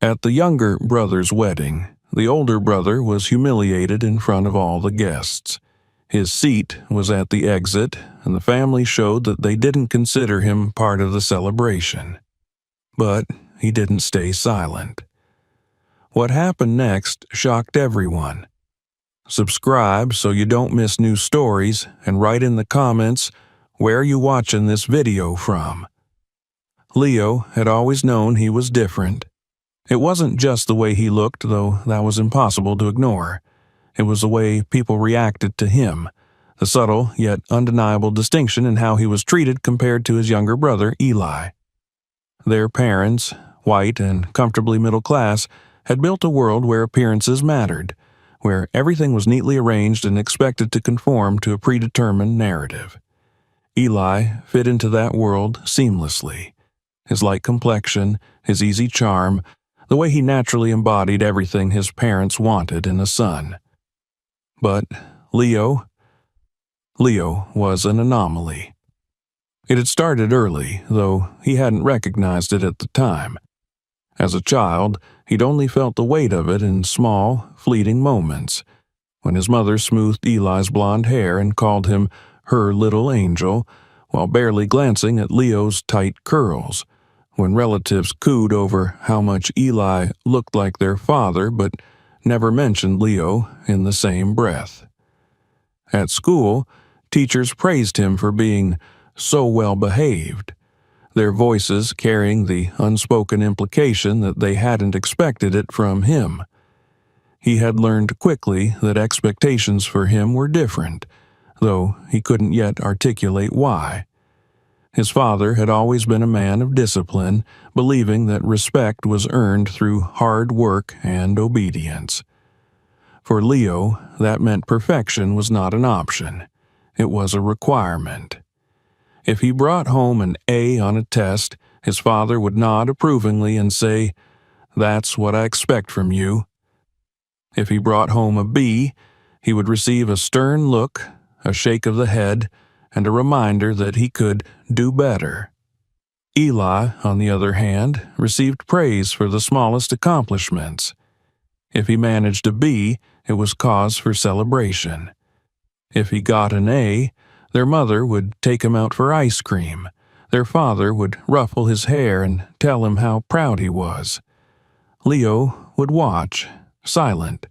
At the younger brother's wedding, the older brother was humiliated in front of all the guests. His seat was at the exit, and the family showed that they didn't consider him part of the celebration. But he didn't stay silent. What happened next shocked everyone. Subscribe so you don't miss new stories, and write in the comments, where are you watching this video from? Leo had always known he was different. It wasn't just the way he looked, though that was impossible to ignore. It was the way people reacted to him, the subtle yet undeniable distinction in how he was treated compared to his younger brother, Eli. Their parents, white and comfortably middle class, had built a world where appearances mattered, where everything was neatly arranged and expected to conform to a predetermined narrative. Eli fit into that world seamlessly. His light complexion, his easy charm, the way he naturally embodied everything his parents wanted in a son. But Leo was an anomaly. It had started early, though he hadn't recognized it at the time. As a child, he'd only felt the weight of it in small, fleeting moments. When his mother smoothed Eli's blonde hair and called him her little angel, while barely glancing at Leo's tight curls. When relatives cooed over how much Eli looked like their father but never mentioned Leo in the same breath. At school, teachers praised him for being so well behaved, their voices carrying the unspoken implication that they hadn't expected it from him. He had learned quickly that expectations for him were different, though he couldn't yet articulate why. His father had always been a man of discipline, believing that respect was earned through hard work and obedience. For Leo, that meant perfection was not an option. It was a requirement. If he brought home an A on a test, his father would nod approvingly and say, "That's what I expect from you." If he brought home a B, he would receive a stern look, a shake of the head, and a reminder that he could do better. Eli, on the other hand, received praise for the smallest accomplishments. If he managed a B, it was cause for celebration. If he got an A, their mother would take him out for ice cream. Their father would ruffle his hair and tell him how proud he was. Leo would watch, silent,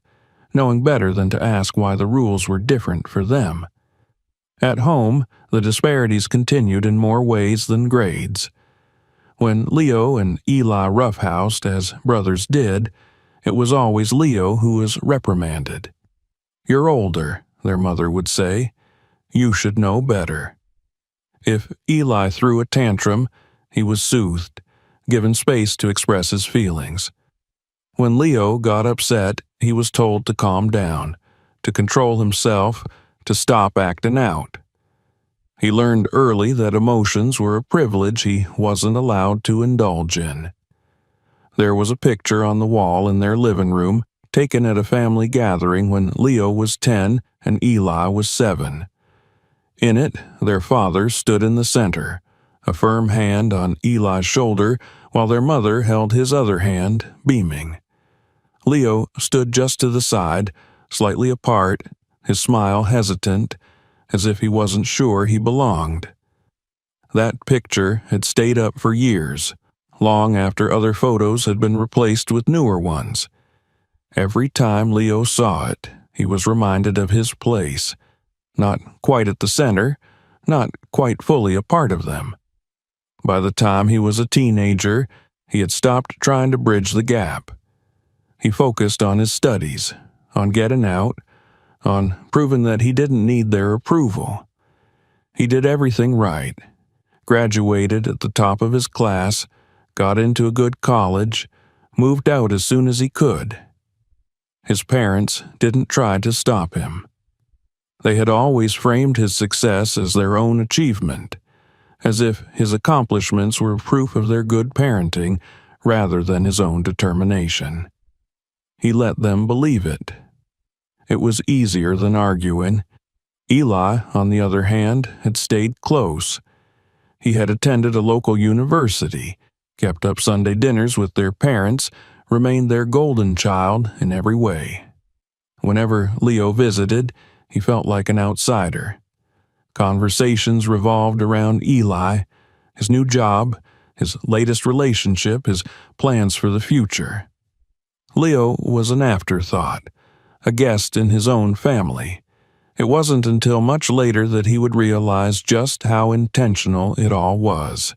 knowing better than to ask why the rules were different for them. At home, the disparities continued in more ways than grades. When Leo and Eli roughhoused, as brothers did, it was always Leo who was reprimanded. "You're older," their mother would say. "You should know better." If Eli threw a tantrum, he was soothed, given space to express his feelings. When Leo got upset, he was told to calm down, to control himself, to stop acting out. He learned early that emotions were a privilege he wasn't allowed to indulge in. There was a picture on the wall in their living room, taken at a family gathering when Leo was 10 and Eli was 7. In it, their father stood in the center, a firm hand on Eli's shoulder, while their mother held his other hand, beaming. Leo stood just to the side, slightly apart, his smile hesitant, as if he wasn't sure he belonged. That picture had stayed up for years, long after other photos had been replaced with newer ones. Every time Leo saw it, he was reminded of his place, not quite at the center, not quite fully a part of them. By the time he was a teenager, he had stopped trying to bridge the gap. He focused on his studies, on getting out, on proving that he didn't need their approval. He did everything right, graduated at the top of his class, got into a good college, moved out as soon as he could. His parents didn't try to stop him. They had always framed his success as their own achievement, as if his accomplishments were proof of their good parenting rather than his own determination. He let them believe it. It was easier than arguing. Eli, on the other hand, had stayed close. He had attended a local university, kept up Sunday dinners with their parents, remained their golden child in every way. Whenever Leo visited, he felt like an outsider. Conversations revolved around Eli, his new job, his latest relationship, his plans for the future. Leo was an afterthought, a guest in his own family. It wasn't until much later that he would realize just how intentional it all was.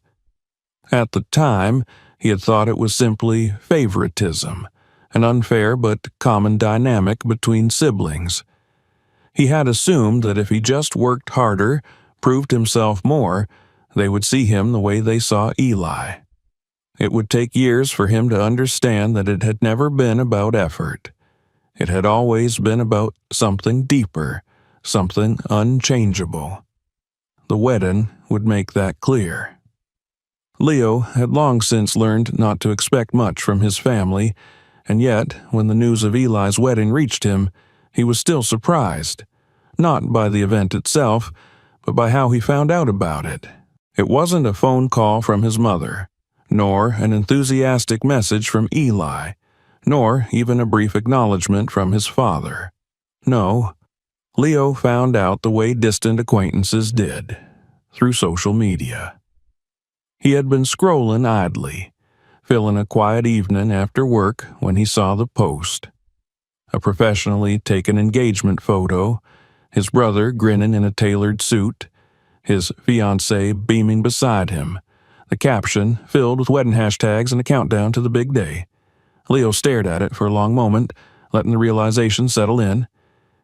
At the time, he had thought it was simply favoritism, an unfair but common dynamic between siblings. He had assumed that if he just worked harder, proved himself more, they would see him the way they saw Eli. It would take years for him to understand that it had never been about effort. It had always been about something deeper, something unchangeable. The wedding would make that clear. Leo had long since learned not to expect much from his family, and yet, when the news of Eli's wedding reached him, he was still surprised, not by the event itself, but by how he found out about it. It wasn't a phone call from his mother, nor an enthusiastic message from Eli, nor even a brief acknowledgement from his father. No, Leo found out the way distant acquaintances did, through social media. He had been scrolling idly, filling a quiet evening after work when he saw the post. A professionally taken engagement photo, his brother grinning in a tailored suit, his fiancée beaming beside him, the caption filled with wedding hashtags and a countdown to the big day. Leo stared at it for a long moment, letting the realization settle in.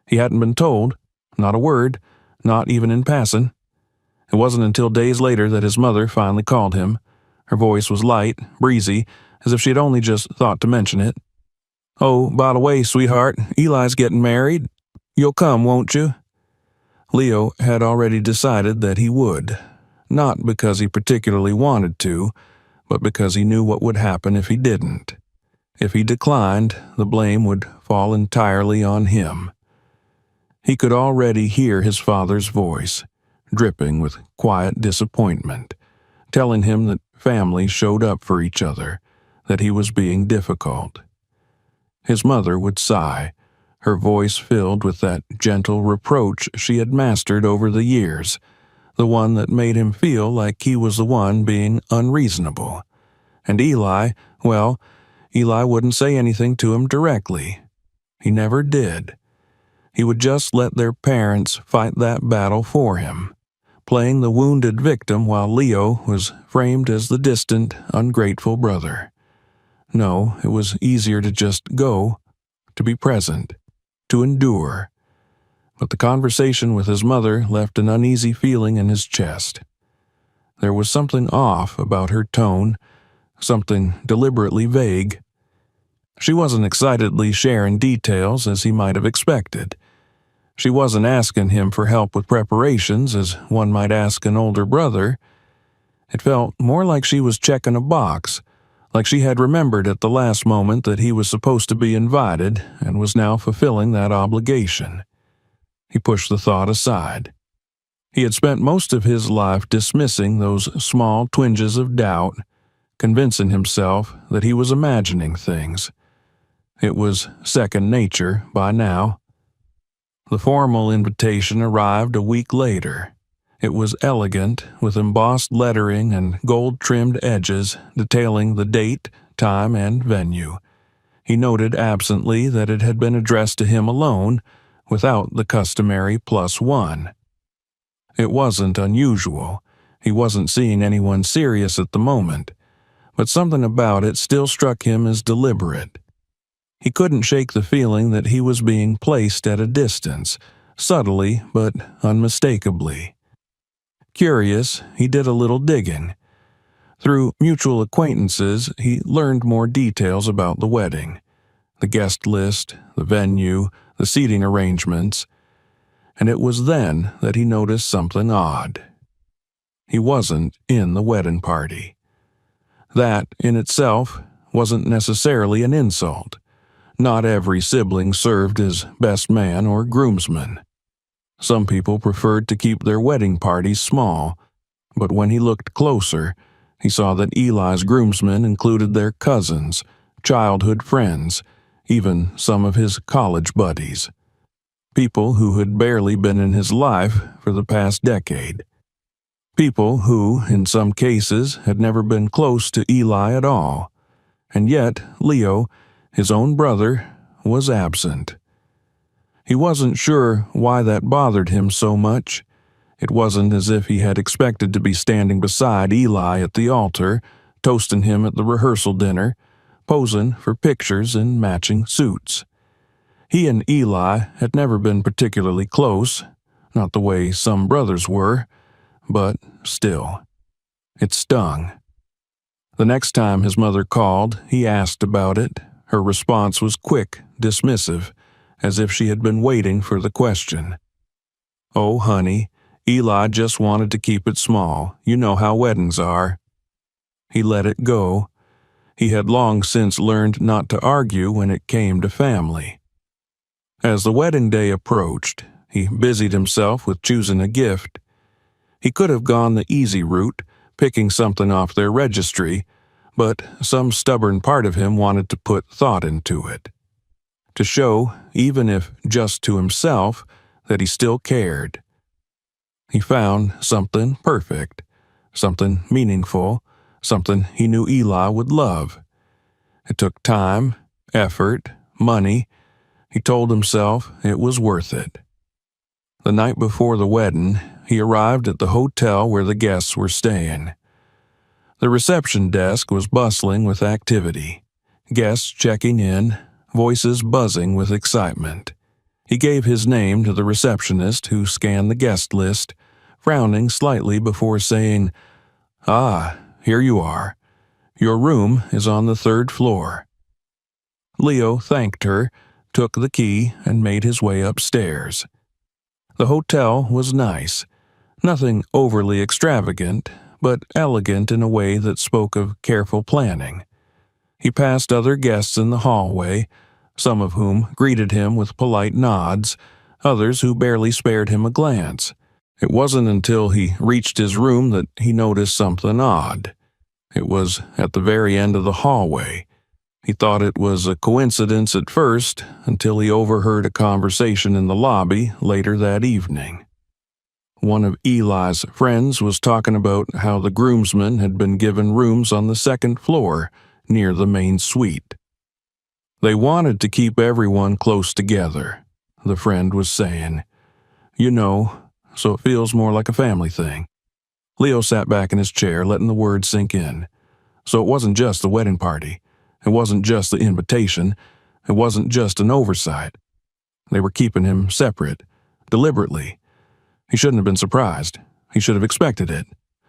He hadn't been told, not a word, not even in passing. It wasn't until days later that his mother finally called him. Her voice was light, breezy, as if she had only just thought to mention it. "Oh, by the way, sweetheart, Eli's getting married. You'll come, won't you?" Leo had already decided that he would, not because he particularly wanted to, but because he knew what would happen if he didn't. If he declined, the blame would fall entirely on him. He could already hear his father's voice, dripping with quiet disappointment, telling him that family showed up for each other, that he was being difficult. His mother would sigh, her voice filled with that gentle reproach she had mastered over the years, the one that made him feel like he was the one being unreasonable. And Eli, well, Eli wouldn't say anything to him directly. He never did. He would just let their parents fight that battle for him, playing the wounded victim while Leo was framed as the distant, ungrateful brother. No, it was easier to just go, to be present, to endure. But the conversation with his mother left an uneasy feeling in his chest. There was something off about her tone, something deliberately vague. She wasn't excitedly sharing details as he might have expected. She wasn't asking him for help with preparations as one might ask an older brother. It felt more like she was checking a box, like she had remembered at the last moment that he was supposed to be invited and was now fulfilling that obligation. He pushed the thought aside. He had spent most of his life dismissing those small twinges of doubt, convincing himself that he was imagining things. It was second nature by now. The formal invitation arrived a week later. It was elegant, with embossed lettering and gold-trimmed edges detailing the date, time, and venue. He noted absently that it had been addressed to him alone, without the customary +1. It wasn't unusual. He wasn't seeing anyone serious at the moment, but something about it still struck him as deliberate. He couldn't shake the feeling that he was being placed at a distance, subtly but unmistakably. Curious, he did a little digging. Through mutual acquaintances, he learned more details about the wedding, the guest list, the venue, the seating arrangements, and it was then that he noticed something odd. He wasn't in the wedding party. That, in itself, wasn't necessarily an insult. Not every sibling served as best man or groomsman. Some people preferred to keep their wedding parties small, but when he looked closer, he saw that Eli's groomsmen included their cousins, childhood friends, even some of his college buddies. People who had barely been in his life for the past decade. People who, in some cases, had never been close to Eli at all. And yet, Leo, his own brother, was absent. He wasn't sure why that bothered him so much. It wasn't as if he had expected to be standing beside Eli at the altar, toasting him at the rehearsal dinner, posing for pictures in matching suits. He and Eli had never been particularly close, not the way some brothers were, but still, it stung. The next time his mother called, he asked about it. Her response was quick, dismissive, as if she had been waiting for the question. "Oh, honey, Eli just wanted to keep it small. You know how weddings are." He let it go. He had long since learned not to argue when it came to family. As the wedding day approached, he busied himself with choosing a gift. He could have gone the easy route, picking something off their registry, but some stubborn part of him wanted to put thought into it. To show, even if just to himself, that he still cared. He found something perfect, something meaningful, something he knew Eli would love. It took time, effort, money. He told himself it was worth it. The night before the wedding, he arrived at the hotel where the guests were staying. The reception desk was bustling with activity, guests checking in, voices buzzing with excitement. He gave his name to the receptionist who scanned the guest list, frowning slightly before saying, "Ah, here you are. Your room is on the 3rd floor." Leo thanked her, took the key, and made his way upstairs. The hotel was nice, nothing overly extravagant, but elegant in a way that spoke of careful planning. He passed other guests in the hallway, some of whom greeted him with polite nods, others who barely spared him a glance. It wasn't until he reached his room that he noticed something odd. It was at the very end of the hallway. He thought it was a coincidence at first, until he overheard a conversation in the lobby later that evening. One of Eli's friends was talking about how the groomsmen had been given rooms on the 2nd floor, near the main suite. "They wanted to keep everyone close together," the friend was saying. "You know, so it feels more like a family thing." Leo sat back in his chair, letting the words sink in. So it wasn't just the wedding party. It wasn't just the invitation. It wasn't just an oversight. They were keeping him separate, deliberately. He shouldn't have been surprised. He should have expected it.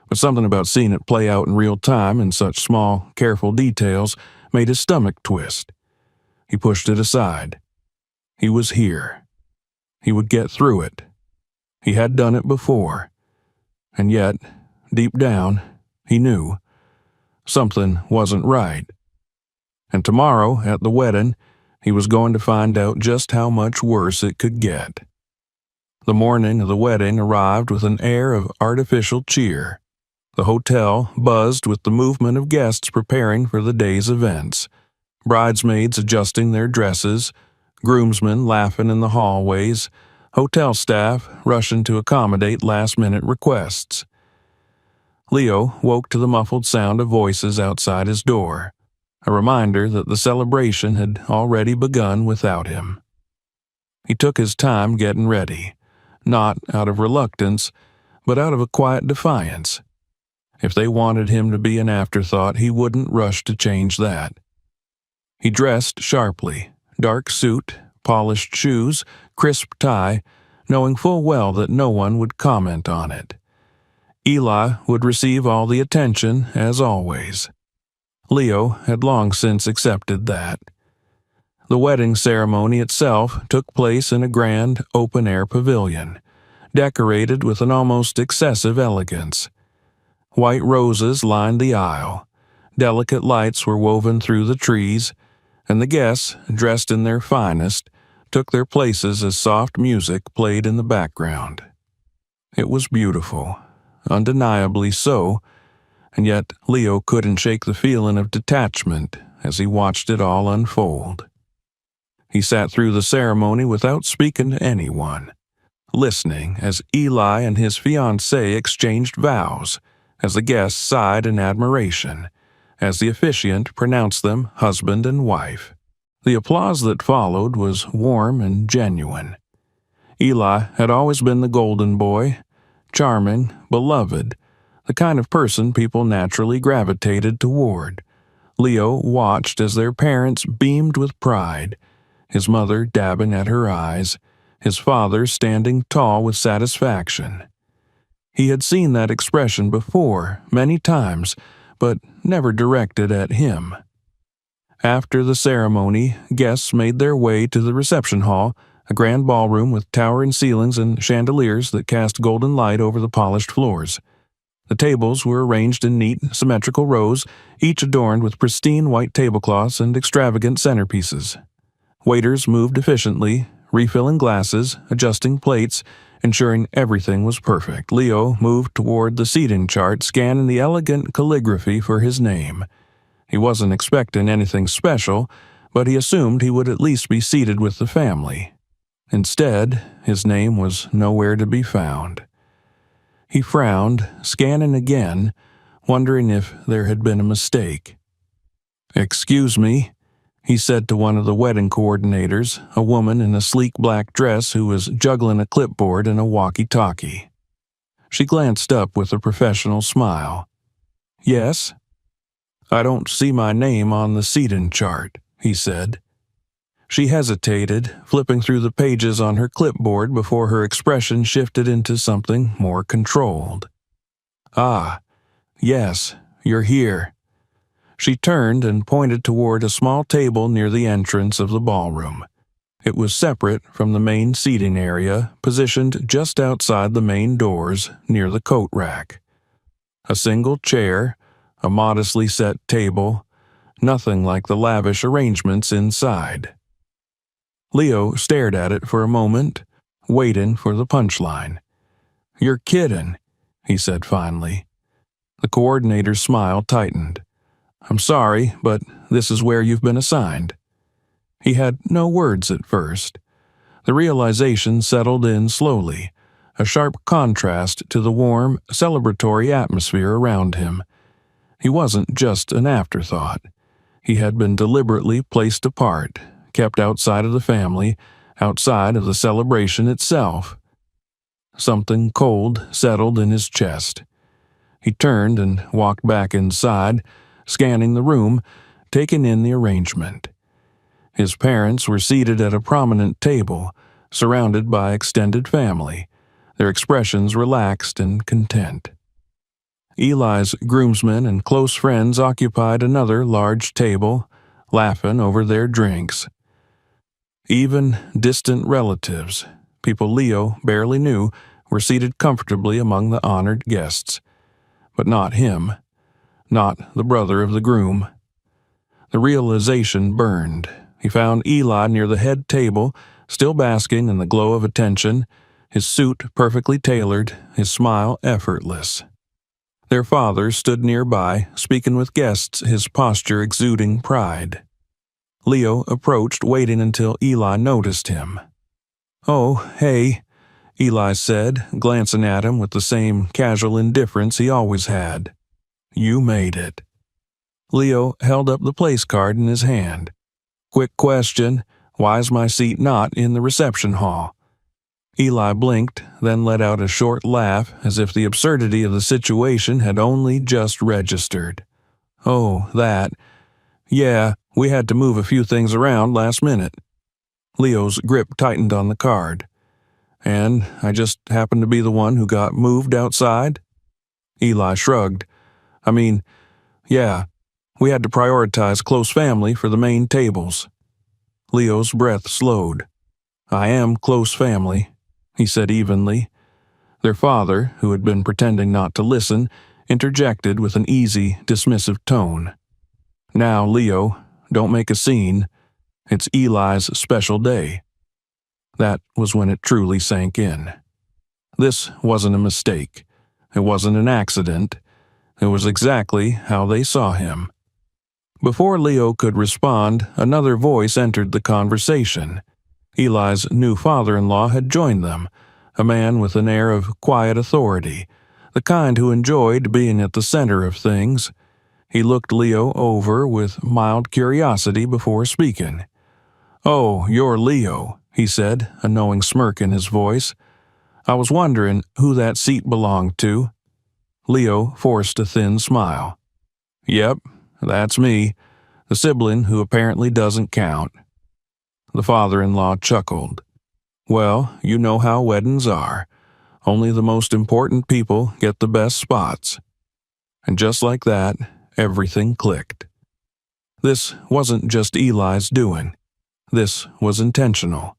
But something about seeing it play out in real time in such small, careful details made his stomach twist. He pushed it aside. He was here. He would get through it. He had done it before. And yet, deep down, he knew something wasn't right. And tomorrow, at the wedding, he was going to find out just how much worse it could get. The morning of the wedding arrived with an air of artificial cheer. The hotel buzzed with the movement of guests preparing for the day's events, bridesmaids adjusting their dresses, groomsmen laughing in the hallways, hotel staff rushing to accommodate last-minute requests. Leo woke to the muffled sound of voices outside his door, a reminder that the celebration had already begun without him. He took his time getting ready, not out of reluctance, but out of a quiet defiance. If they wanted him to be an afterthought, he wouldn't rush to change that. He dressed sharply, dark suit, polished shoes, crisp tie, knowing full well that no one would comment on it. Eli would receive all the attention, as always. Leo had long since accepted that. The wedding ceremony itself took place in a grand, open-air pavilion, decorated with an almost excessive elegance. White roses lined the aisle, delicate lights were woven through the trees, and the guests, dressed in their finest, took their places as soft music played in the background. It was beautiful, undeniably so, and yet Leo couldn't shake the feeling of detachment, as he watched it all unfold. He sat through the ceremony without speaking to anyone, listening as Eli and his fiancée exchanged vows, as the guests sighed in admiration, as the officiant pronounced them husband and wife. The applause that followed was warm and genuine. Eli had always been the golden boy, charming, beloved, the kind of person people naturally gravitated toward. Leo watched as their parents beamed with pride, his mother dabbing at her eyes, his father standing tall with satisfaction. He had seen that expression before, many times, but never directed at him. After the ceremony, guests made their way to the reception hall, a grand ballroom with towering ceilings and chandeliers that cast golden light over the polished floors. The tables were arranged in neat, symmetrical rows, each adorned with pristine white tablecloths and extravagant centerpieces. Waiters moved efficiently, refilling glasses, adjusting plates, ensuring everything was perfect. Leo moved toward the seating chart, scanning the elegant calligraphy for his name. He wasn't expecting anything special, but he assumed he would at least be seated with the family. Instead, his name was nowhere to be found. He frowned, scanning again, wondering if there had been a mistake. "Excuse me," he said to one of the wedding coordinators, a woman in a sleek black dress who was juggling a clipboard and a walkie-talkie. She glanced up with a professional smile. "Yes?" "I don't see my name on the seating chart," he said. She hesitated, flipping through the pages on her clipboard before her expression shifted into something more controlled. "Ah, yes, you're here." She turned and pointed toward a small table near the entrance of the ballroom. It was separate from the main seating area, positioned just outside the main doors near the coat rack. A single chair, a modestly set table, nothing like the lavish arrangements inside. Leo stared at it for a moment, waiting for the punchline. "You're kidding," he said finally. The coordinator's smile tightened. "I'm sorry, but this is where you've been assigned." He had no words at first. The realization settled in slowly, a sharp contrast to the warm, celebratory atmosphere around him. He wasn't just an afterthought. He had been deliberately placed apart, kept outside of the family, outside of the celebration itself. Something cold settled in his chest. He turned and walked back inside, scanning the room, taking in the arrangement. His parents were seated at a prominent table, surrounded by extended family, their expressions relaxed and content. Eli's groomsmen and close friends occupied another large table, laughing over their drinks. Even distant relatives, people Leo barely knew, were seated comfortably among the honored guests. But not him, not the brother of the groom. The realization burned. He found Eli near the head table, still basking in the glow of attention, his suit perfectly tailored, his smile effortless. Their father stood nearby, speaking with guests, his posture exuding pride. Leo approached, waiting until Eli noticed him. "Oh, hey," Eli said, glancing at him with the same casual indifference he always had. "You made it." Leo held up the place card in his hand. "Quick question, why's my seat not in the reception hall?" Eli blinked, then let out a short laugh as if the absurdity of the situation had only just registered. "Oh, that. Yeah, we had to move a few things around last minute." Leo's grip tightened on the card. "And I just happened to be the one who got moved outside?" Eli shrugged. "I mean, yeah, we had to prioritize close family for the main tables." Leo's breath slowed. "I am close family," he said evenly. Their father, who had been pretending not to listen, interjected with an easy, dismissive tone. "Now, Leo, don't make a scene. It's Eli's special day." That was when it truly sank in. This wasn't a mistake. It wasn't an accident. It was exactly how they saw him. Before Leo could respond, another voice entered the conversation. Eli's new father-in-law had joined them, a man with an air of quiet authority, the kind who enjoyed being at the center of things. He looked Leo over with mild curiosity before speaking. "Oh, you're Leo," he said, a knowing smirk in his voice. "I was wondering who that seat belonged to." Leo forced a thin smile. "Yep, that's me, the sibling who apparently doesn't count." The father-in-law chuckled. "Well, you know how weddings are. Only the most important people get the best spots." And just like that, everything clicked. This wasn't just Eli's doing. This was intentional.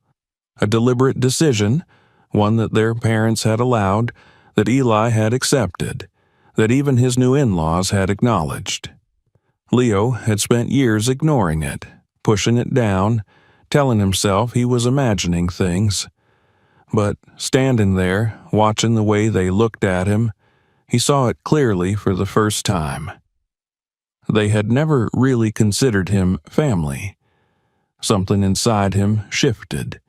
A deliberate decision, one that their parents had allowed, that Eli had accepted, that even his new in-laws had acknowledged. Leo had spent years ignoring it, pushing it down, telling himself he was imagining things. But standing there, watching the way they looked at him, he saw it clearly for the first time. They had never really considered him family. Something inside him shifted.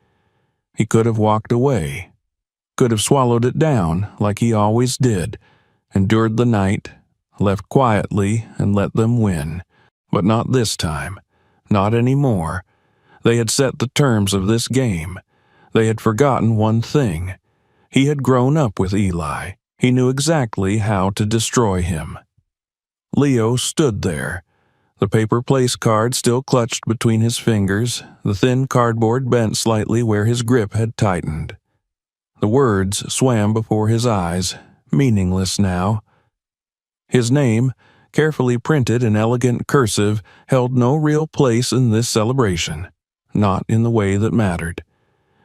He could have walked away, could have swallowed it down like he always did, endured the night, left quietly and let them win. But not this time. Not anymore. They had set the terms of this game. They had forgotten one thing. He had grown up with Eli. He knew exactly how to destroy him. Leo stood there, the paper place card still clutched between his fingers, the thin cardboard bent slightly where his grip had tightened. The words swam before his eyes, meaningless now. His name, carefully printed in elegant cursive, held no real place in this celebration, not in the way that mattered.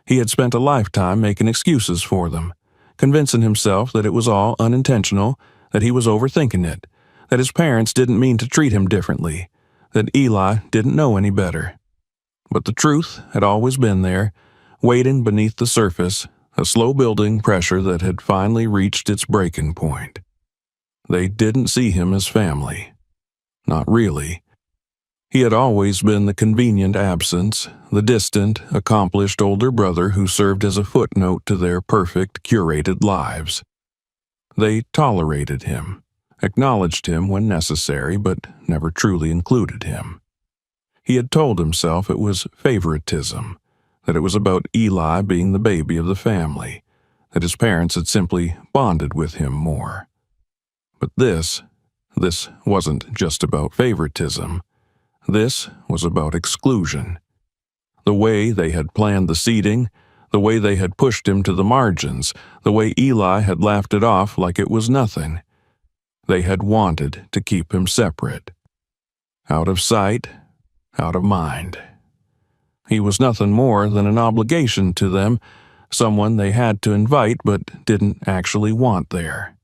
He had spent a lifetime making excuses for them, convincing himself that it was all unintentional, that he was overthinking it, that his parents didn't mean to treat him differently, that Eli didn't know any better. But the truth had always been there, waiting beneath the surface, a slow-building pressure that had finally reached its breaking point. They didn't see him as family. Not really. He had always been the convenient absence, the distant, accomplished older brother who served as a footnote to their perfect, curated lives. They tolerated him, acknowledged him when necessary, but never truly included him. He had told himself it was favoritism, that it was about Eli being the baby of the family, that his parents had simply bonded with him more. But this wasn't just about favoritism. This was about exclusion. The way they had planned the seating, the way they had pushed him to the margins, the way Eli had laughed it off like it was nothing. They had wanted to keep him separate. Out of sight, out of mind. He was nothing more than an obligation to them, someone they had to invite but didn't actually want there.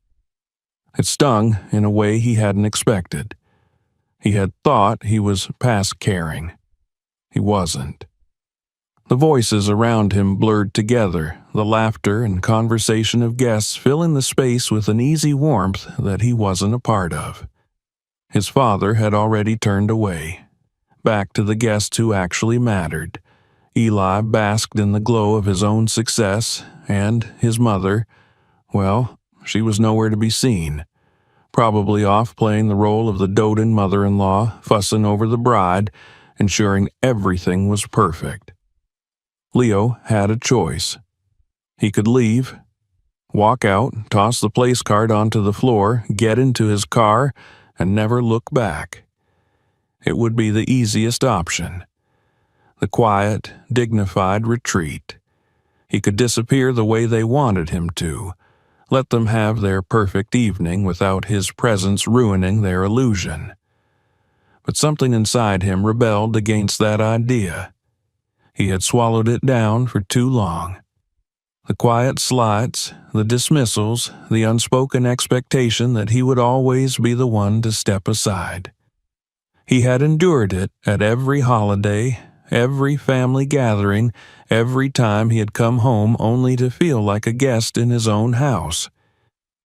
It stung in a way he hadn't expected. He had thought he was past caring. He wasn't. The voices around him blurred together, the laughter and conversation of guests filling the space with an easy warmth that he wasn't a part of. His father had already turned away, back to the guests who actually mattered. Eli basked in the glow of his own success, and his mother, well, she was nowhere to be seen. Probably off playing the role of the doting mother-in-law, fussing over the bride, ensuring everything was perfect. Leo had a choice. He could leave, walk out, toss the place card onto the floor, get into his car, and never look back. It would be the easiest option. The quiet, dignified retreat. He could disappear the way they wanted him to, let them have their perfect evening without his presence ruining their illusion. But something inside him rebelled against that idea. He had swallowed it down for too long. The quiet slights, the dismissals, the unspoken expectation that he would always be the one to step aside. He had endured it at every holiday, every family gathering, every time he had come home only to feel like a guest in his own house.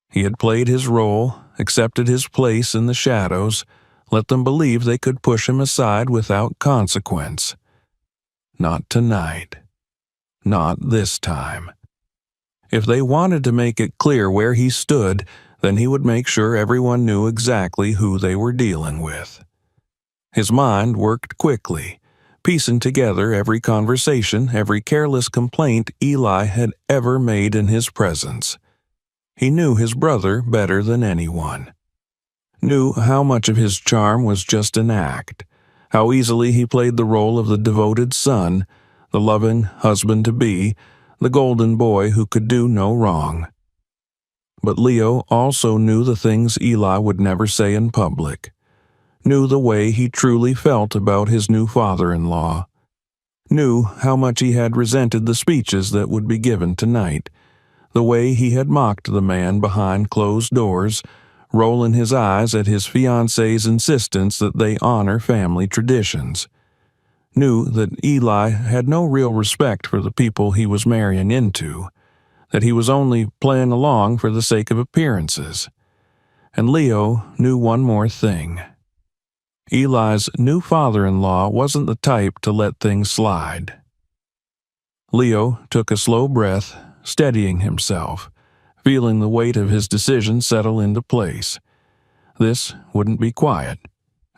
He had played his role, accepted his place in the shadows, Let them believe they could push him aside without consequence. Not tonight. Not this time. If they wanted to make it clear where he stood, then he would make sure everyone knew exactly who they were dealing with. His mind worked quickly, piecing together every conversation, every careless complaint Eli had ever made in his presence. He knew his brother better than anyone. Knew how much of his charm was just an act, how easily he played the role of the devoted son, the loving husband-to-be, the golden boy who could do no wrong. But Leo also knew the things Eli would never say in public, knew the way he truly felt about his new father-in-law, knew how much he had resented the speeches that would be given tonight, the way he had mocked the man behind closed doors, rolling his eyes at his fiancée's insistence that they honor family traditions. Knew that Eli had no real respect for the people he was marrying into, that he was only playing along for the sake of appearances. And Leo knew one more thing. Eli's new father-in-law wasn't the type to let things slide. Leo took a slow breath, steadying himself, feeling the weight of his decision settle into place. This wouldn't be quiet.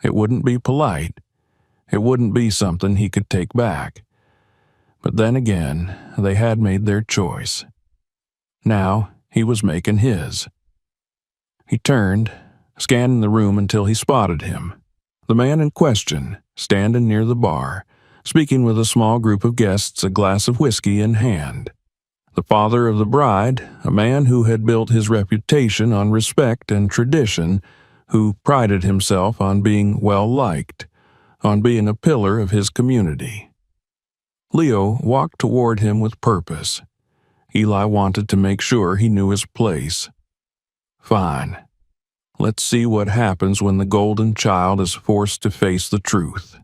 It wouldn't be polite. It wouldn't be something he could take back. But then again, they had made their choice. Now he was making his. He turned, scanning the room until he spotted him. The man in question, standing near the bar, speaking with a small group of guests, a glass of whiskey in hand. The father of the bride, a man who had built his reputation on respect and tradition, who prided himself on being well-liked, on being a pillar of his community. Leo walked toward him with purpose. Eli wanted to make sure he knew his place. Fine. Let's see what happens when the golden child is forced to face the truth.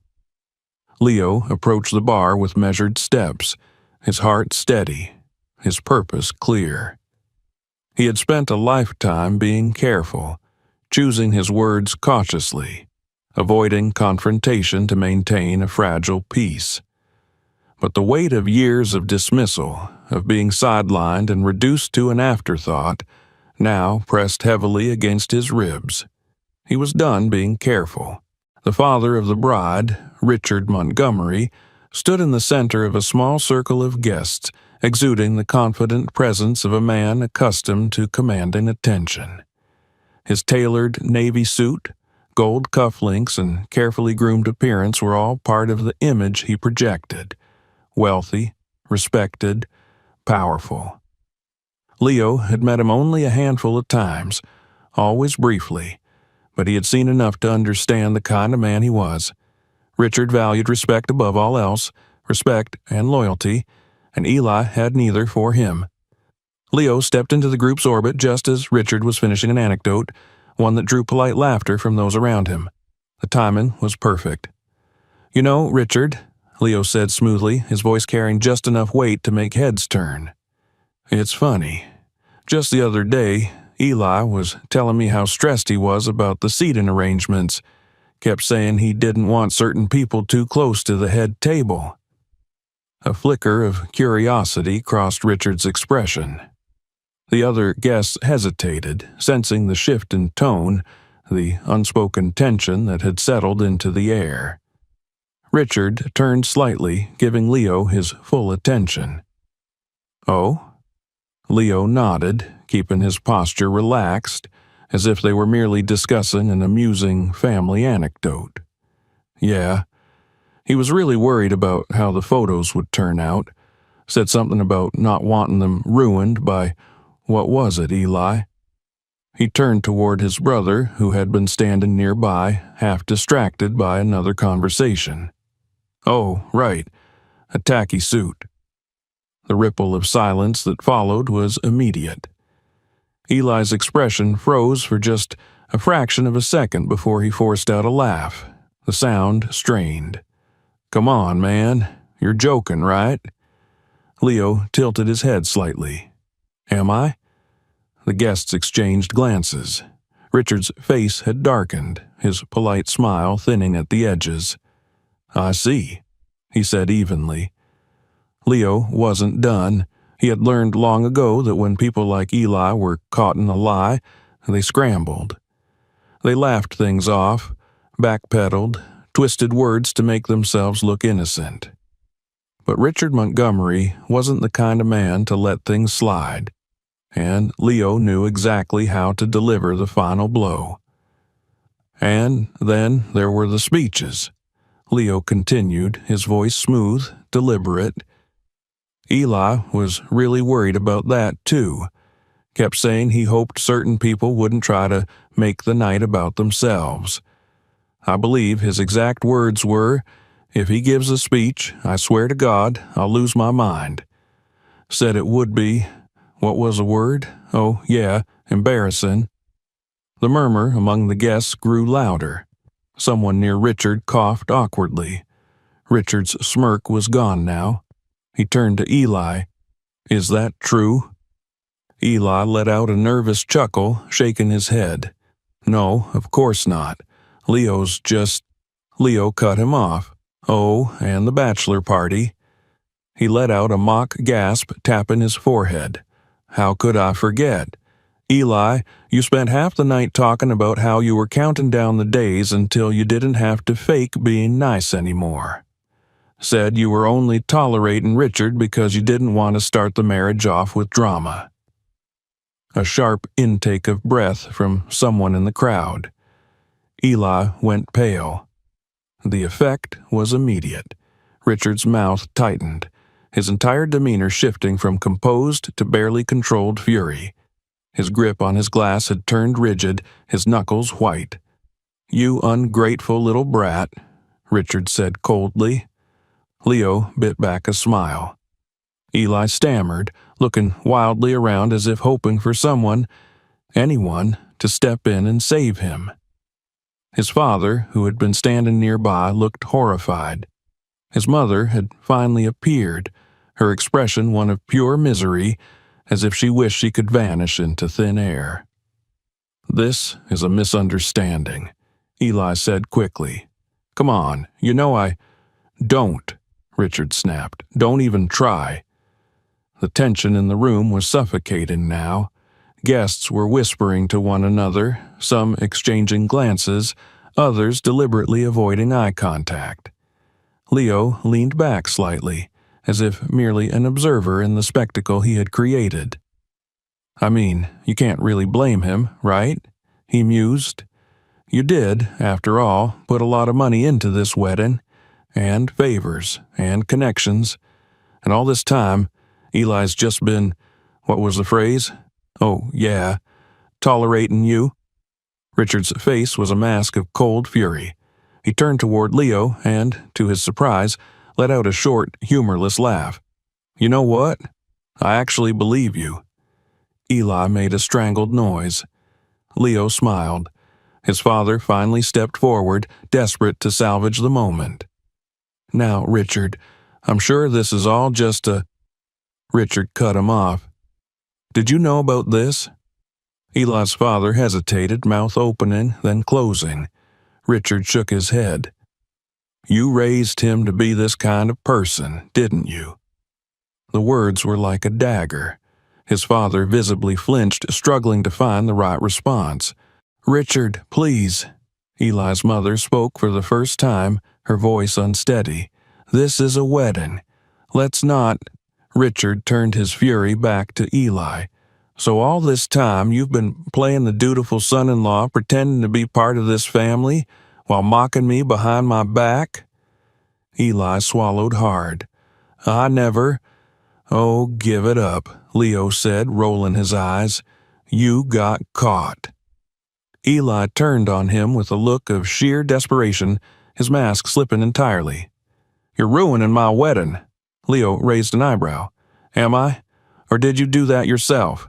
Leo approached the bar with measured steps, his heart steady, his purpose clear. He had spent a lifetime being careful, choosing his words cautiously, avoiding confrontation to maintain a fragile peace. But the weight of years of dismissal, of being sidelined and reduced to an afterthought, now pressed heavily against his ribs. He was done being careful. The father of the bride, Richard Montgomery, stood in the center of a small circle of guests, exuding the confident presence of a man accustomed to commanding attention. His tailored navy suit, gold cufflinks, and carefully groomed appearance were all part of the image he projected. Wealthy, respected, powerful. Leo had met him only a handful of times, always briefly, but he had seen enough to understand the kind of man he was. Richard valued respect above all else, respect and loyalty, and Eli had neither for him. Leo stepped into the group's orbit just as Richard was finishing an anecdote, one that drew polite laughter from those around him. The timing was perfect. "You know, Richard," Leo said smoothly, his voice carrying just enough weight to make heads turn. "It's funny. Just the other day, Eli was telling me how stressed he was about the seating arrangements. Kept saying he didn't want certain people too close to the head table." A flicker of curiosity crossed Richard's expression. The other guests hesitated, sensing the shift in tone, the unspoken tension that had settled into the air. Richard turned slightly, giving Leo his full attention. "Oh?" Leo nodded, keeping his posture relaxed, as if they were merely discussing an amusing family anecdote. "Yeah." He was really worried about how the photos would turn out. Said something about not wanting them ruined by, what was it, Eli? He turned toward his brother, who had been standing nearby, half distracted by another conversation. "Oh, right. A tacky suit." The ripple of silence that followed was immediate. Eli's expression froze for just a fraction of a second before he forced out a laugh, the sound strained. "Come on, man. You're joking, right?" Leo tilted his head slightly. "Am I?" The guests exchanged glances. Richard's face had darkened, his polite smile thinning at the edges. "I see," he said evenly. Leo wasn't done. He had learned long ago that when people like Eli were caught in a lie, they scrambled. They laughed things off, backpedaled, twisted words to make themselves look innocent. But Richard Montgomery wasn't the kind of man to let things slide, and Leo knew exactly how to deliver the final blow. And then there were the speeches. Leo continued, his voice smooth, deliberate. Eli was really worried about that, too. Kept saying he hoped certain people wouldn't try to make the night about themselves. I believe his exact words were, "If he gives a speech, I swear to God, I'll lose my mind." Said it would be, what was the word? Oh, yeah, embarrassing. The murmur among the guests grew louder. Someone near Richard coughed awkwardly. Richard's smirk was gone now. He turned to Eli. "Is that true?" Eli let out a nervous chuckle, shaking his head. "No, of course not. Leo's just—" Leo cut him off. "Oh, and the bachelor party." He let out a mock gasp, tapping his forehead. "How could I forget? Eli, you spent half the night talking about how you were counting down the days until you didn't have to fake being nice anymore. Said you were only tolerating Richard because you didn't want to start the marriage off with drama." A sharp intake of breath from someone in the crowd. Eli went pale. The effect was immediate. Richard's mouth tightened, his entire demeanor shifting from composed to barely controlled fury. His grip on his glass had turned rigid, his knuckles white. "You ungrateful little brat," Richard said coldly. Leo bit back a smile. Eli stammered, looking wildly around as if hoping for someone, anyone, to step in and save him. His father, who had been standing nearby, looked horrified. His mother had finally appeared, her expression one of pure misery, as if she wished she could vanish into thin air. "This is a misunderstanding," Eli said quickly. "Come on, you know I—" "Don't," Richard snapped. "Don't even try." The tension in the room was suffocating now. Guests were whispering to one another, some exchanging glances, others deliberately avoiding eye contact. Leo leaned back slightly, as if merely an observer in the spectacle he had created. "I mean, you can't really blame him, right?" he mused. "You did, after all, put a lot of money into this wedding, and favors, and connections, and all this time, Eli's just been, what was the phrase? Oh, yeah, tolerating you." Richard's face was a mask of cold fury. He turned toward Leo and, to his surprise, let out a short, humorless laugh. "You know what? I actually believe you." Eli made a strangled noise. Leo smiled. His father finally stepped forward, desperate to salvage the moment. "Now, Richard, I'm sure this is all just a—" Richard cut him off. "Did you know about this?" Eli's father hesitated, mouth opening, then closing. Richard shook his head. "You raised him to be this kind of person, didn't you?" The words were like a dagger. His father visibly flinched, struggling to find the right response. "Richard, please." Eli's mother spoke for the first time, her voice unsteady. "This is a wedding. Let's not—" Richard turned his fury back to Eli. "So all this time you've been playing the dutiful son-in-law, pretending to be part of this family, while mocking me behind my back?" Eli swallowed hard. "I never—" "Oh, give it up," Leo said, rolling his eyes. "You got caught." Eli turned on him with a look of sheer desperation, his mask slipping entirely. "You're ruining my wedding." Leo raised an eyebrow. "Am I? Or did you do that yourself?"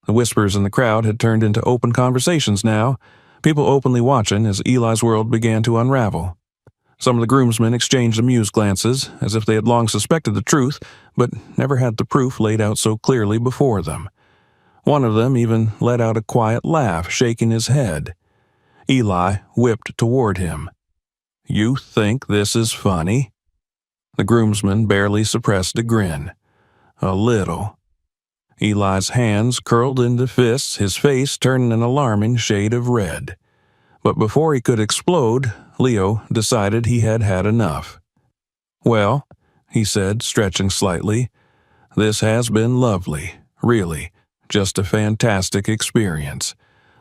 The whispers in the crowd had turned into open conversations now, people openly watching as Eli's world began to unravel. Some of the groomsmen exchanged amused glances, as if they had long suspected the truth, but never had the proof laid out so clearly before them. One of them even let out a quiet laugh, shaking his head. Eli whipped toward him. "You think this is funny?" The groomsman barely suppressed a grin. "A little." Eli's hands curled into fists, his face turned an alarming shade of red. But before he could explode, Leo decided he had had enough. "Well," he said, stretching slightly, "this has been lovely, really, just a fantastic experience.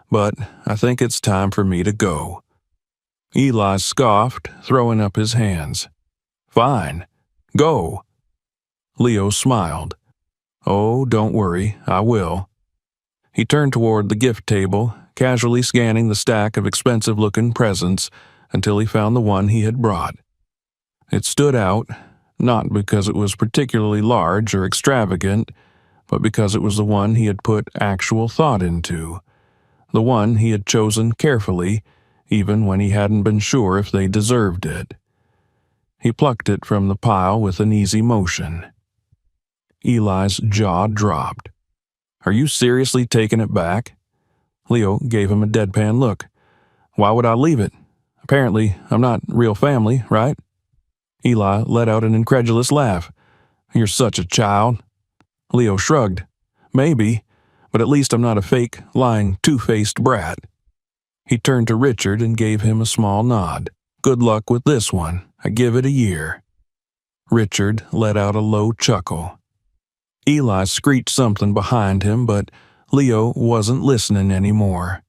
But I think it's time for me to go." Eli scoffed, throwing up his hands. "Fine, go." Leo smiled. "Oh, don't worry, I will." He turned toward the gift table, casually scanning the stack of expensive-looking presents until he found the one he had brought. It stood out, not because it was particularly large or extravagant, but because it was the one he had put actual thought into, the one he had chosen carefully, even when he hadn't been sure if they deserved it. He plucked it from the pile with an easy motion. Eli's jaw dropped. "Are you seriously taking it back?" Leo gave him a deadpan look. "Why would I leave it? Apparently, I'm not real family, right?" Eli let out an incredulous laugh. "You're such a child." Leo shrugged. "Maybe, but at least I'm not a fake, lying, two-faced brat." He turned to Richard and gave him a small nod. "Good luck with this one. I give it a year." Richard let out a low chuckle. Eli screeched something behind him, but Leo wasn't listening anymore.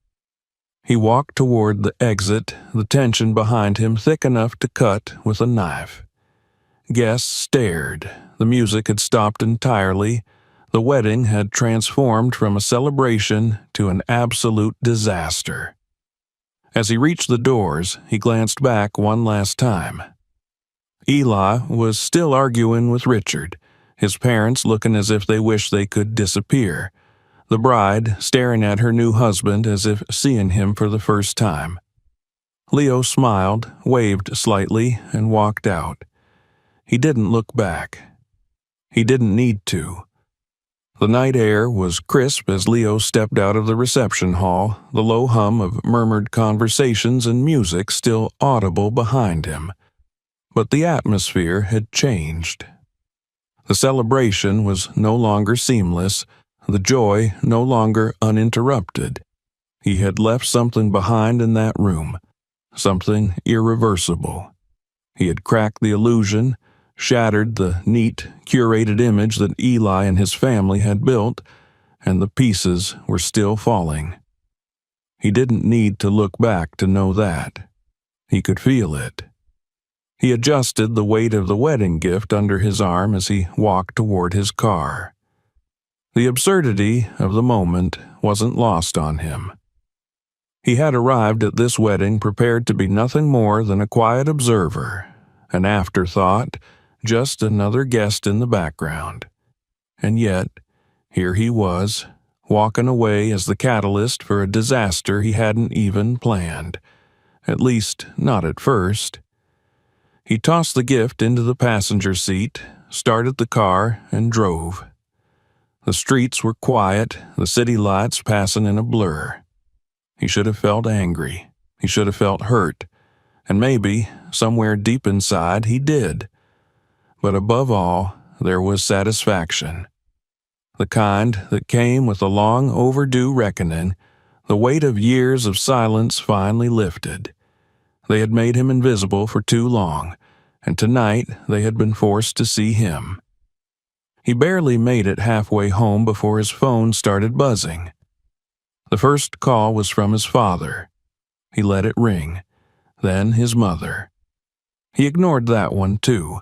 He walked toward the exit, the tension behind him thick enough to cut with a knife. Guests stared. The music had stopped entirely. The wedding had transformed from a celebration to an absolute disaster. As he reached the doors, he glanced back one last time. Eli was still arguing with Richard, his parents looking as if they wished they could disappear, the bride staring at her new husband as if seeing him for the first time. Leo smiled, waved slightly, and walked out. He didn't look back. He didn't need to. The night air was crisp as Leo stepped out of the reception hall, the low hum of murmured conversations and music still audible behind him. But the atmosphere had changed. The celebration was no longer seamless, the joy no longer uninterrupted. He had left something behind in that room, something irreversible. He had cracked the illusion, shattered the neat, curated image that Eli and his family had built, and the pieces were still falling. He didn't need to look back to know that. He could feel it. He adjusted the weight of the wedding gift under his arm as he walked toward his car. The absurdity of the moment wasn't lost on him. He had arrived at this wedding prepared to be nothing more than a quiet observer, an afterthought, just another guest in the background. And yet, here he was, walking away as the catalyst for a disaster he hadn't even planned, at least not at first. He tossed the gift into the passenger seat, started the car, and drove. The streets were quiet, the city lights passing in a blur. He should have felt angry. He should have felt hurt. And maybe, somewhere deep inside, he did. But above all, there was satisfaction. The kind that came with a long overdue reckoning. The weight of years of silence finally lifted. They had made him invisible for too long, and tonight they had been forced to see him. He barely made it halfway home before his phone started buzzing. The first call was from his father. He let it ring. Then his mother. He ignored that one too.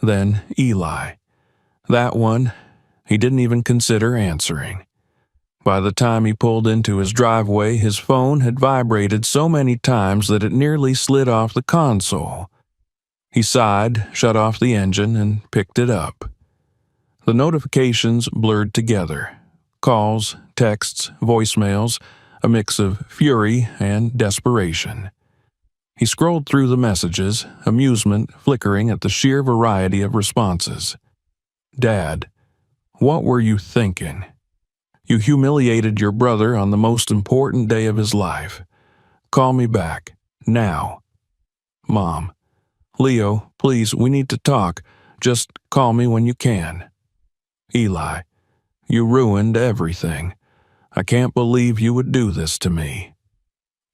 Then Eli. That one, he didn't even consider answering. By the time he pulled into his driveway, his phone had vibrated so many times that it nearly slid off the console. He sighed, shut off the engine, and picked it up. The notifications blurred together. Calls, texts, voicemails, a mix of fury and desperation. He scrolled through the messages, amusement flickering at the sheer variety of responses. "Dad, what were you thinking?" You humiliated your brother on the most important day of his life. Call me back. Now. Mom. Leo, please, we need to talk. Just call me when you can. Eli. You ruined everything. I can't believe you would do this to me.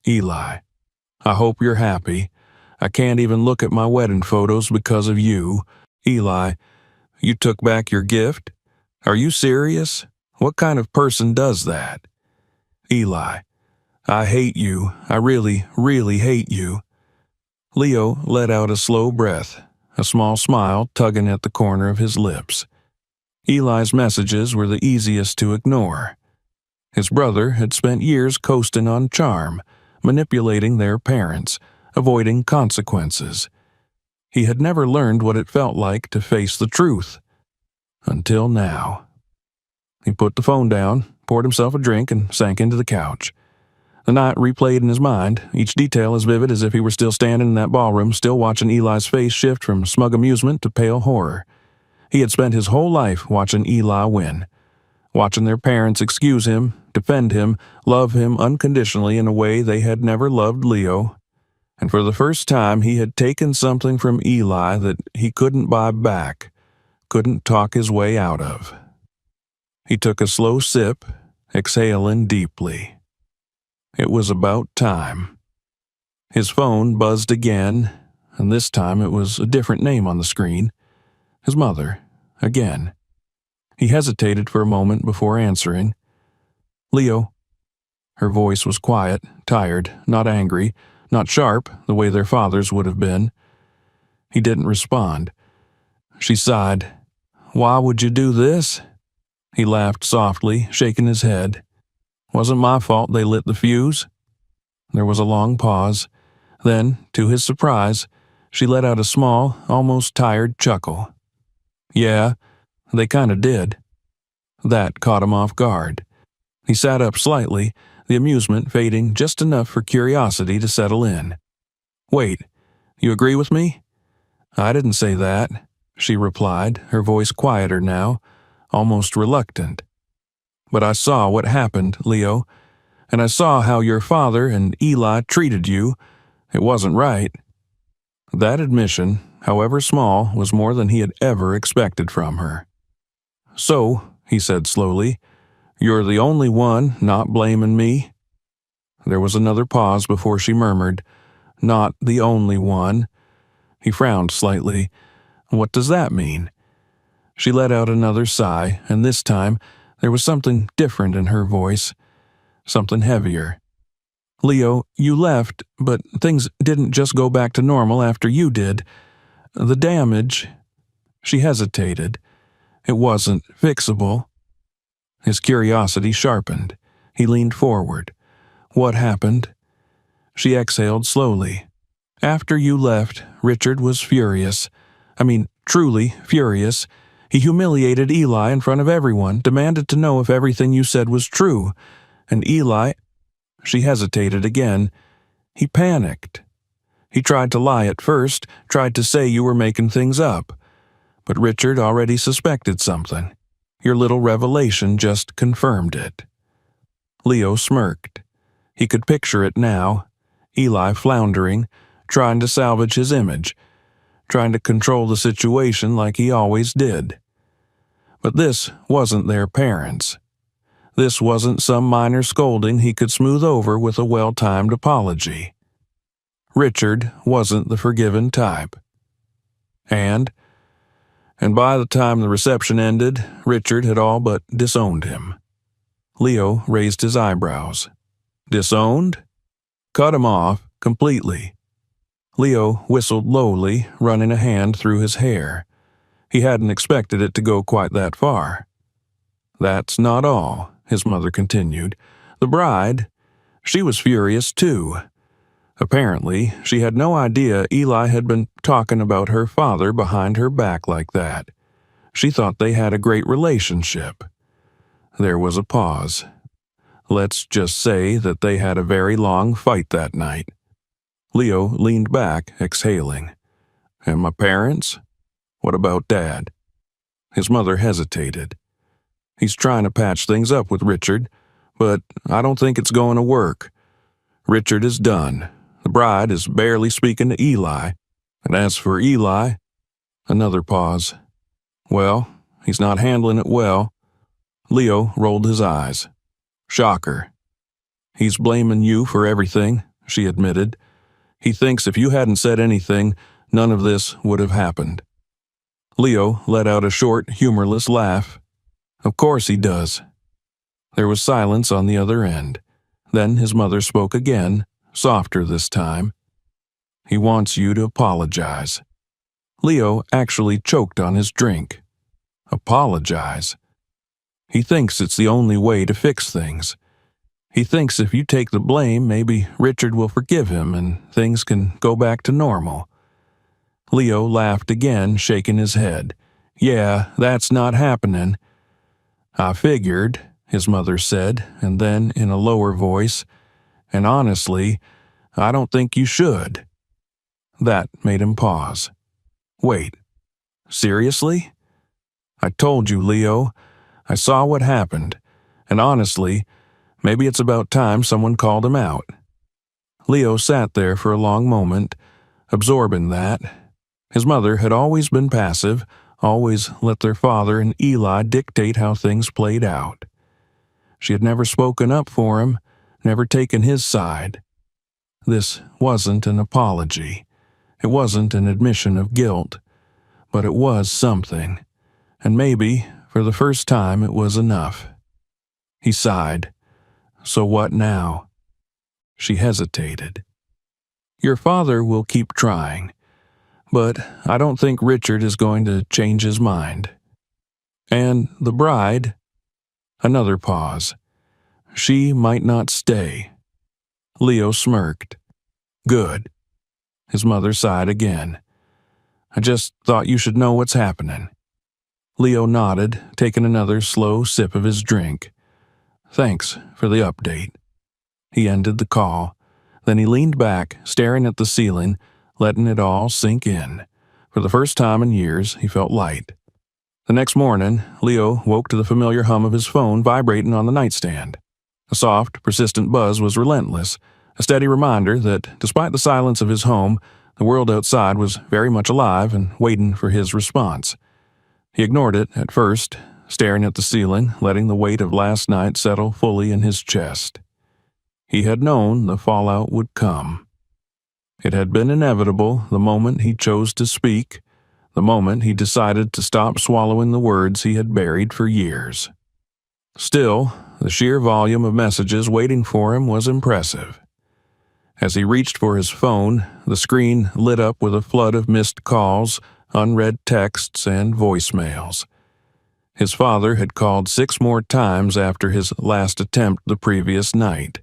Eli. I hope you're happy. I can't even look at my wedding photos because of you. Eli. You took back your gift? Are you serious? What kind of person does that? Eli. I hate you. I really, really hate you. Leo let out a slow breath, a small smile tugging at the corner of his lips. Eli's messages were the easiest to ignore. His brother had spent years coasting on charm, manipulating their parents, avoiding consequences. He had never learned what it felt like to face the truth. Until now. He put the phone down, poured himself a drink, and sank into the couch. The night replayed in his mind, each detail as vivid as if he were still standing in that ballroom, still watching Eli's face shift from smug amusement to pale horror. He had spent his whole life watching Eli win, watching their parents excuse him, defend him, love him unconditionally in a way they had never loved Leo. And for the first time, he had taken something from Eli that he couldn't buy back, couldn't talk his way out of. He took a slow sip, exhaling deeply. It was about time. His phone buzzed again, and this time it was a different name on the screen. His mother, again. He hesitated for a moment before answering. Leo. Her voice was quiet, tired, not angry, not sharp the way their father's would have been. He didn't respond. She sighed. Why would you do this? He laughed softly, shaking his head. Wasn't my fault they lit the fuse. There was a long pause. Then, to his surprise, she let out a small, almost tired chuckle. Yeah, they kinda did. That caught him off guard. He sat up slightly, the amusement fading just enough for curiosity to settle in. Wait, you agree with me? I didn't say that, she replied, her voice quieter now, almost reluctant. But I saw what happened, Leo, and I saw how your father and Eli treated you. It wasn't right. That admission, however small, was more than he had ever expected from her. So, he said slowly, you're the only one not blaming me? There was another pause before she murmured, not the only one. He frowned slightly. What does that mean? She let out another sigh, and this time there was something different in her voice, something heavier. Leo, you left, but things didn't just go back to normal after you did. The damage... She hesitated. It wasn't fixable. His curiosity sharpened. He leaned forward. What happened? She exhaled slowly. After you left, Richard was furious. I mean, truly furious. He humiliated Eli in front of everyone, demanded to know if everything you said was true. And Eli... She hesitated again. He panicked. He tried to lie at first, tried to say you were making things up. But Richard already suspected something. Your little revelation just confirmed it. Leo smirked. He could picture it now. Eli floundering, trying to salvage his image, trying to control the situation like he always did. But this wasn't their parents. This wasn't some minor scolding he could smooth over with a well-timed apology. Richard wasn't the forgiven type. And by the time the reception ended, Richard had all but disowned him. Leo raised his eyebrows. Disowned? Cut him off completely. Leo whistled lowly, running a hand through his hair. He hadn't expected it to go quite that far. That's not all, his mother continued. The bride, she was furious too. Apparently, she had no idea Eli had been talking about her father behind her back like that. She thought they had a great relationship. There was a pause. Let's just say that they had a very long fight that night. Leo leaned back, exhaling. And my parents? What about Dad? His mother hesitated. He's trying to patch things up with Richard, but I don't think it's going to work. Richard is done. The bride is barely speaking to Eli. And as for Eli, another pause. Well, he's not handling it well. Leo rolled his eyes. Shocker. He's blaming you for everything, she admitted. He thinks if you hadn't said anything, none of this would have happened. Leo let out a short, humorless laugh. Of course he does. There was silence on the other end. Then his mother spoke again, softer this time. He wants you to apologize. Leo actually choked on his drink. Apologize? He thinks it's the only way to fix things. He thinks if you take the blame, maybe Richard will forgive him and things can go back to normal. Leo laughed again, shaking his head. Yeah, that's not happening. I figured, his mother said, and then in a lower voice, and honestly, I don't think you should. That made him pause. Wait, seriously? I told you, Leo. I saw what happened, and honestly, maybe it's about time someone called him out. Leo sat there for a long moment, absorbing that. His mother had always been passive, always let their father and Eli dictate how things played out. She had never spoken up for him, never taken his side. This wasn't an apology. It wasn't an admission of guilt, but it was something, and maybe, for the first time, it was enough. He sighed. So what now? She hesitated. Your father will keep trying, but I don't think Richard is going to change his mind. And the bride? Another pause. She might not stay. Leo smirked. Good. His mother sighed again. I just thought you should know what's happening. Leo nodded, taking another slow sip of his drink. Thanks for the update. He ended the call. Then he leaned back, staring at the ceiling, letting it all sink in. For the first time in years, he felt light. The next morning, Leo woke to the familiar hum of his phone vibrating on the nightstand. The soft, persistent buzz was relentless, a steady reminder that, despite the silence of his home, the world outside was very much alive and waiting for his response. He ignored it at first, staring at the ceiling, letting the weight of last night settle fully in his chest. He had known the fallout would come. It had been inevitable the moment he chose to speak, the moment he decided to stop swallowing the words he had buried for years. Still, the sheer volume of messages waiting for him was impressive. As he reached for his phone, the screen lit up with a flood of missed calls, unread texts, and voicemails. His father had called 6 more times after his last attempt the previous night.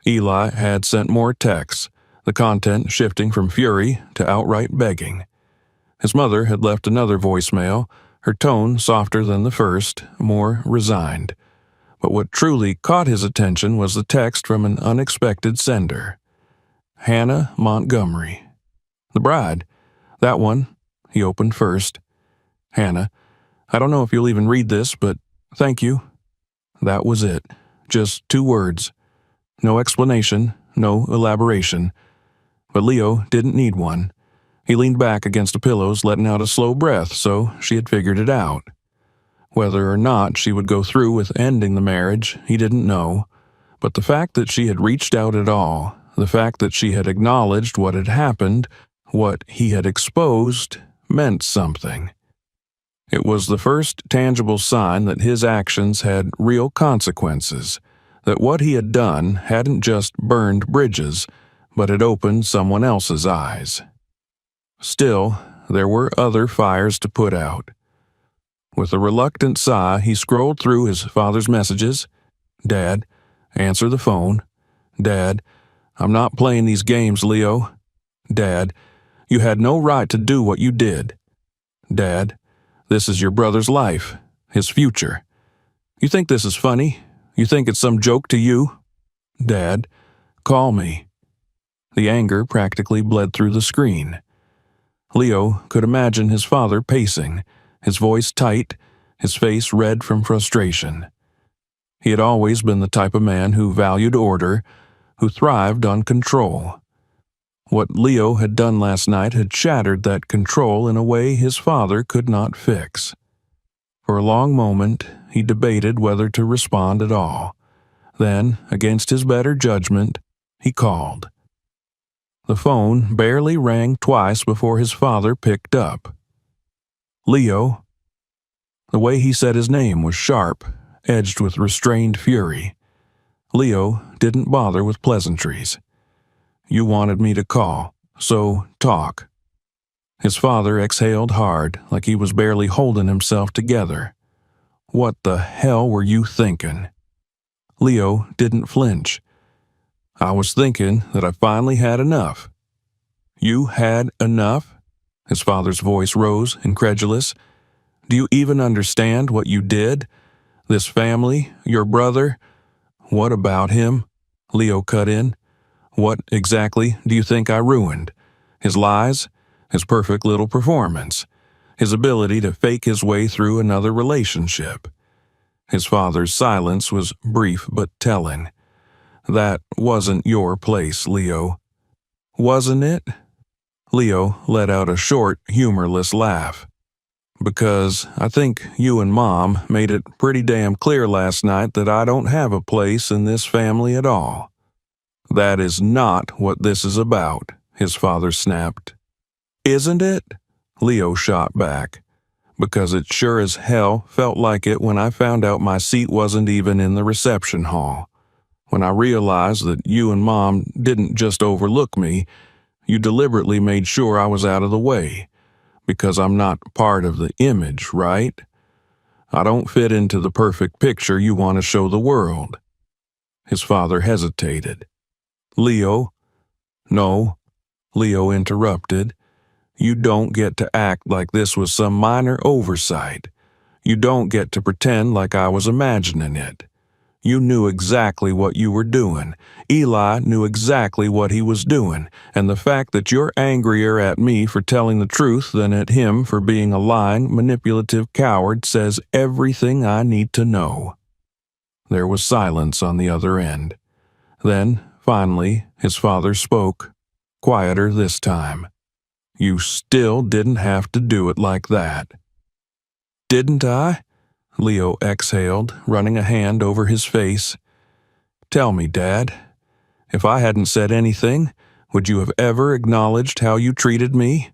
Eli had sent more texts, the content shifting from fury to outright begging. His mother had left another voicemail, her tone softer than the first, more resigned. But what truly caught his attention was the text from an unexpected sender. Hannah Montgomery. The bride. That one. He opened first. Hannah, I don't know if you'll even read this, but thank you. That was it. Just 2 words. No explanation, no elaboration. But Leo didn't need one. He leaned back against the pillows, letting out a slow breath, so she had figured it out. Whether or not she would go through with ending the marriage, he didn't know. But the fact that she had reached out at all, the fact that she had acknowledged what had happened, what he had exposed, meant something. It was the first tangible sign that his actions had real consequences, that what he had done hadn't just burned bridges, but had opened someone else's eyes. Still, there were other fires to put out. With a reluctant sigh, he scrolled through his father's messages. Dad, answer the phone. Dad, I'm not playing these games, Leo. Dad, you had no right to do what you did. Dad, this is your brother's life, his future. You think this is funny? You think it's some joke to you? Dad, call me. The anger practically bled through the screen. Leo could imagine his father pacing, his voice tight, his face red from frustration. He had always been the type of man who valued order, who thrived on control. What Leo had done last night had shattered that control in a way his father could not fix. For a long moment, he debated whether to respond at all. Then, against his better judgment, he called. The phone barely rang twice before his father picked up. Leo. The way he said his name was sharp, edged with restrained fury. Leo didn't bother with pleasantries. You wanted me to call, so talk. His father exhaled hard, like he was barely holding himself together. What the hell were you thinking? Leo didn't flinch. I was thinking that I finally had enough. You had enough? His father's voice rose, incredulous. Do you even understand what you did? This family, your brother? What about him? Leo cut in. What exactly do you think I ruined? His lies? His perfect little performance? His ability to fake his way through another relationship? His father's silence was brief but telling. That wasn't your place, Leo. Wasn't it? Leo let out a short, humorless laugh. Because I think you and Mom made it pretty damn clear last night that I don't have a place in this family at all. That is not what this is about, his father snapped. Isn't it? Leo shot back. Because it sure as hell felt like it when I found out my seat wasn't even in the reception hall. When I realized that you and Mom didn't just overlook me, you deliberately made sure I was out of the way. Because I'm not part of the image, right? I don't fit into the perfect picture you want to show the world. His father hesitated. Leo? No, Leo interrupted. You don't get to act like this was some minor oversight. You don't get to pretend like I was imagining it. You knew exactly what you were doing. Eli knew exactly what he was doing, and the fact that you're angrier at me for telling the truth than at him for being a lying, manipulative coward says everything I need to know. There was silence on the other end. Then, finally, his father spoke, quieter this time. You still didn't have to do it like that. Didn't I? Leo exhaled, running a hand over his face. Tell me, Dad, if I hadn't said anything, would you have ever acknowledged how you treated me?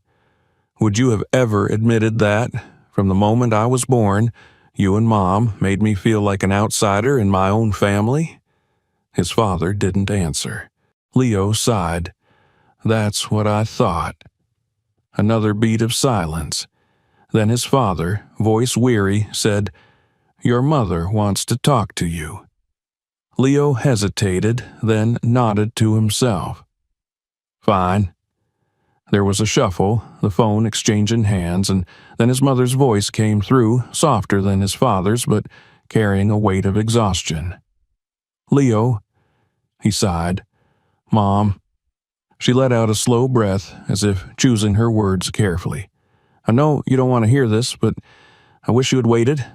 Would you have ever admitted that, from the moment I was born, you and Mom made me feel like an outsider in my own family? His father didn't answer. Leo sighed. That's what I thought. Another beat of silence. Then his father, voice weary, said, Your mother wants to talk to you. Leo hesitated, then nodded to himself. Fine. There was a shuffle, the phone exchanging hands, and then his mother's voice came through, softer than his father's, but carrying a weight of exhaustion. Leo, he sighed. Mom. She let out a slow breath, as if choosing her words carefully. I know you don't want to hear this, but I wish you had waited.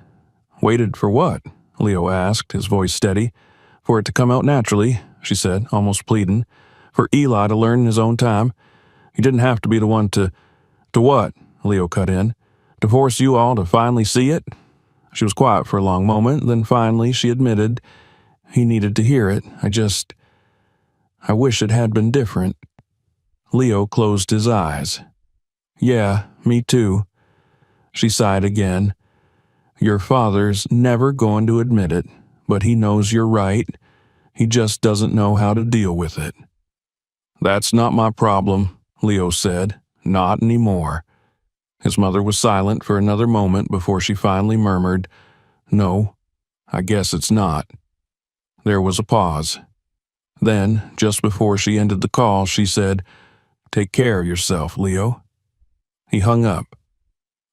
Waited for what? Leo asked, his voice steady. For it to come out naturally, she said, almost pleading. For Eli to learn in his own time. You didn't have to be the one to what? Leo cut in. To force you all to finally see it? She was quiet for a long moment, then finally she admitted he needed to hear it. I wish it had been different. Leo closed his eyes. Yeah, me too. She sighed again. Your father's never going to admit it, but he knows you're right. He just doesn't know how to deal with it. That's not my problem, Leo said. Not anymore. His mother was silent for another moment before she finally murmured, No, I guess it's not. There was a pause. Then, just before she ended the call, she said, Take care of yourself, Leo. He hung up.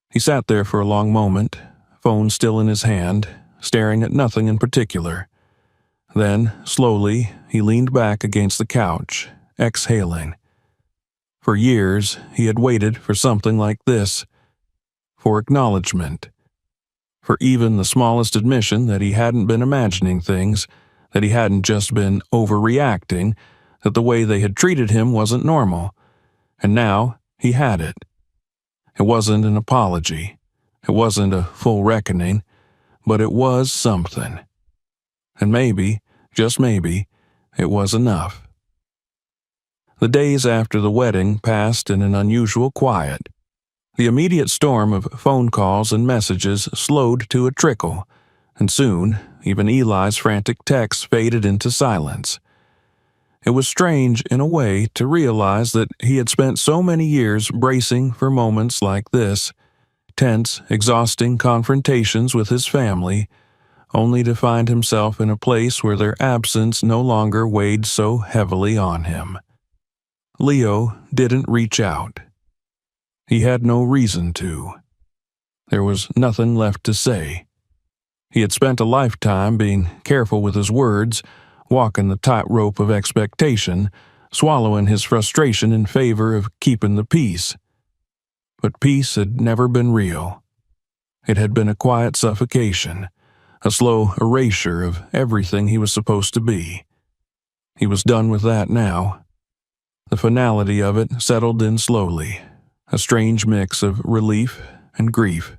He sat there for a long moment, phone still in his hand, staring at nothing in particular. Then, slowly, he leaned back against the couch, exhaling. For years, he had waited for something like this, for acknowledgement. for even the smallest admission that he hadn't been imagining things, that he hadn't just been overreacting, that the way they had treated him wasn't normal. And now he had it. It wasn't an apology. It wasn't a full reckoning, but it was something. And maybe, just maybe, it was enough. The days after the wedding passed in an unusual quiet. The immediate storm of phone calls and messages slowed to a trickle, and soon, even Eli's frantic texts faded into silence. It was strange, in a way, to realize that he had spent so many years bracing for moments like this, tense, exhausting confrontations with his family, only to find himself in a place where their absence no longer weighed so heavily on him. Leo didn't reach out. He had no reason to. There was nothing left to say. He had spent a lifetime being careful with his words, walking the tightrope of expectation, swallowing his frustration in favor of keeping the peace. But peace had never been real. It had been a quiet suffocation, a slow erasure of everything he was supposed to be. He was done with that now. The finality of it settled in slowly, a strange mix of relief and grief.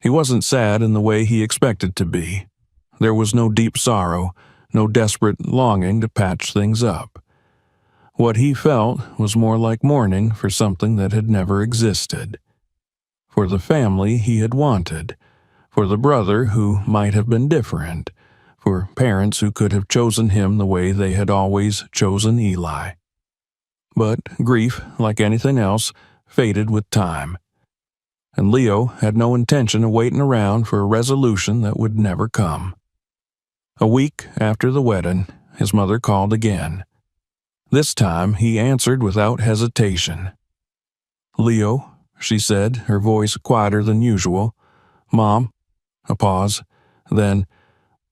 He wasn't sad in the way he expected to be. There was no deep sorrow, no desperate longing to patch things up. What he felt was more like mourning for something that had never existed. For the family he had wanted, for the brother who might have been different, for parents who could have chosen him the way they had always chosen Eli. But grief, like anything else, faded with time. And Leo had no intention of waiting around for a resolution that would never come. A week after the wedding, his mother called again. This time he answered without hesitation. "Leo," she said, her voice quieter than usual. "Mom." A pause. Then,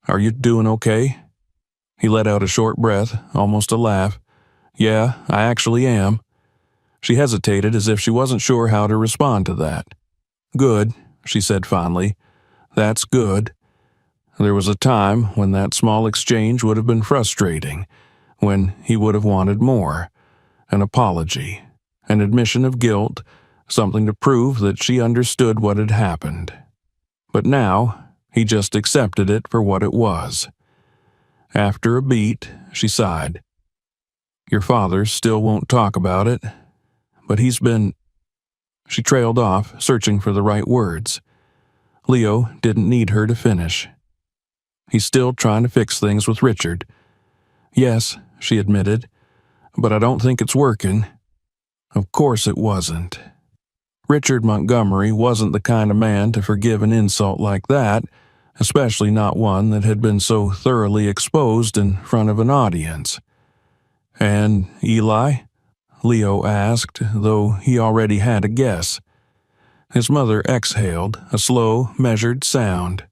"Are you doing okay?" He let out a short breath, almost a laugh. "Yeah, I actually am." She hesitated as if she wasn't sure how to respond to that. "Good," she said fondly. "That's good." There was a time when that small exchange would have been frustrating, when he would have wanted more, an apology, an admission of guilt, something to prove that she understood what had happened. But now, he just accepted it for what it was. After a beat, she sighed. "Your father still won't talk about it, but he's been—" She trailed off, searching for the right words. Leo didn't need her to finish. "He's still trying to fix things with Richard." "Yes," she admitted, "but I don't think it's working." Of course it wasn't. Richard Montgomery wasn't the kind of man to forgive an insult like that, especially not one that had been so thoroughly exposed in front of an audience. "And Eli?" Leo asked, though he already had a guess. His mother exhaled, a slow, measured sound.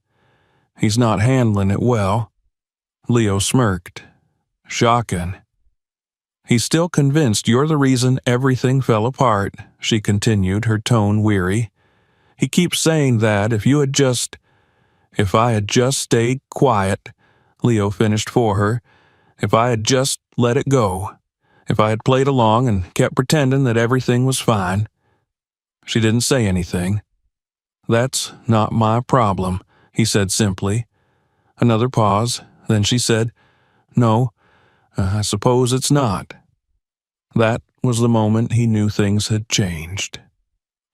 "He's not handling it well." Leo smirked. "Shocking." "He's still convinced you're the reason everything fell apart," she continued, her tone weary. "He keeps saying that if I had just stayed quiet," Leo finished for her, "if I had just let it go, if I had played along and kept pretending that everything was fine." She didn't say anything. "That's not my problem," he said simply. Another pause, then she said, "No, I suppose it's not." That was the moment he knew things had changed.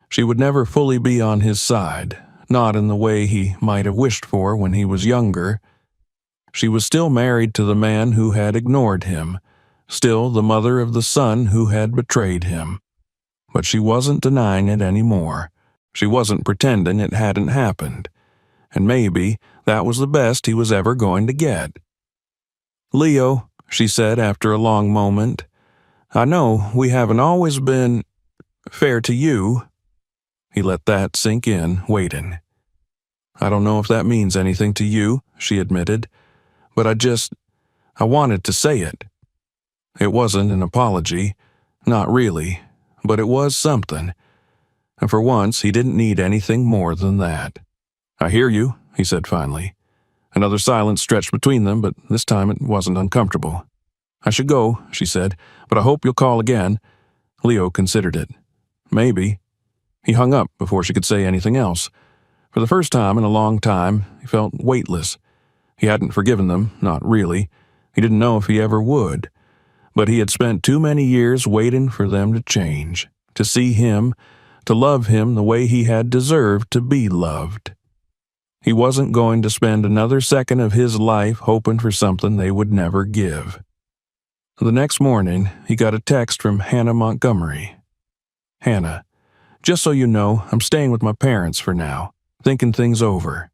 She would never fully be on his side, not in the way he might have wished for when he was younger. She was still married to the man who had ignored him, still the mother of the son who had betrayed him. But she wasn't denying it anymore. She wasn't pretending it hadn't happened. And maybe that was the best he was ever going to get. "Leo," she said after a long moment, "I know we haven't always been fair to you." He let that sink in, waiting. "I don't know if that means anything to you," she admitted, "but I wanted to say it." It wasn't an apology, not really, but it was something. And for once he didn't need anything more than that. "I hear you," he said finally. Another silence stretched between them, but this time it wasn't uncomfortable. "I should go," she said, "but I hope you'll call again." Leo considered it. Maybe. He hung up before she could say anything else. For the first time in a long time, he felt weightless. He hadn't forgiven them, not really. He didn't know if he ever would. But he had spent too many years waiting for them to change, to see him, to love him the way he had deserved to be loved. He wasn't going to spend another second of his life hoping for something they would never give. The next morning, he got a text from Hannah Montgomery. "Hannah, just so you know, I'm staying with my parents for now, thinking things over."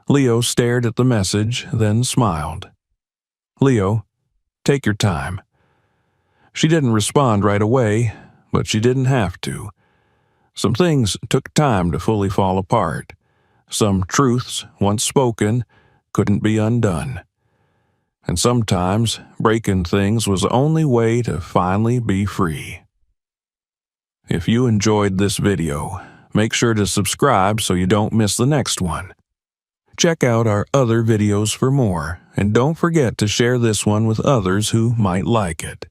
Leo stared at the message, then smiled. "Leo, take your time." She didn't respond right away, but she didn't have to. Some things took time to fully fall apart. Some truths, once spoken, couldn't be undone. And sometimes breaking things was the only way to finally be free. If you enjoyed this video, make sure to subscribe so you don't miss the next one. Check out our other videos for more, and don't forget to share this one with others who might like it.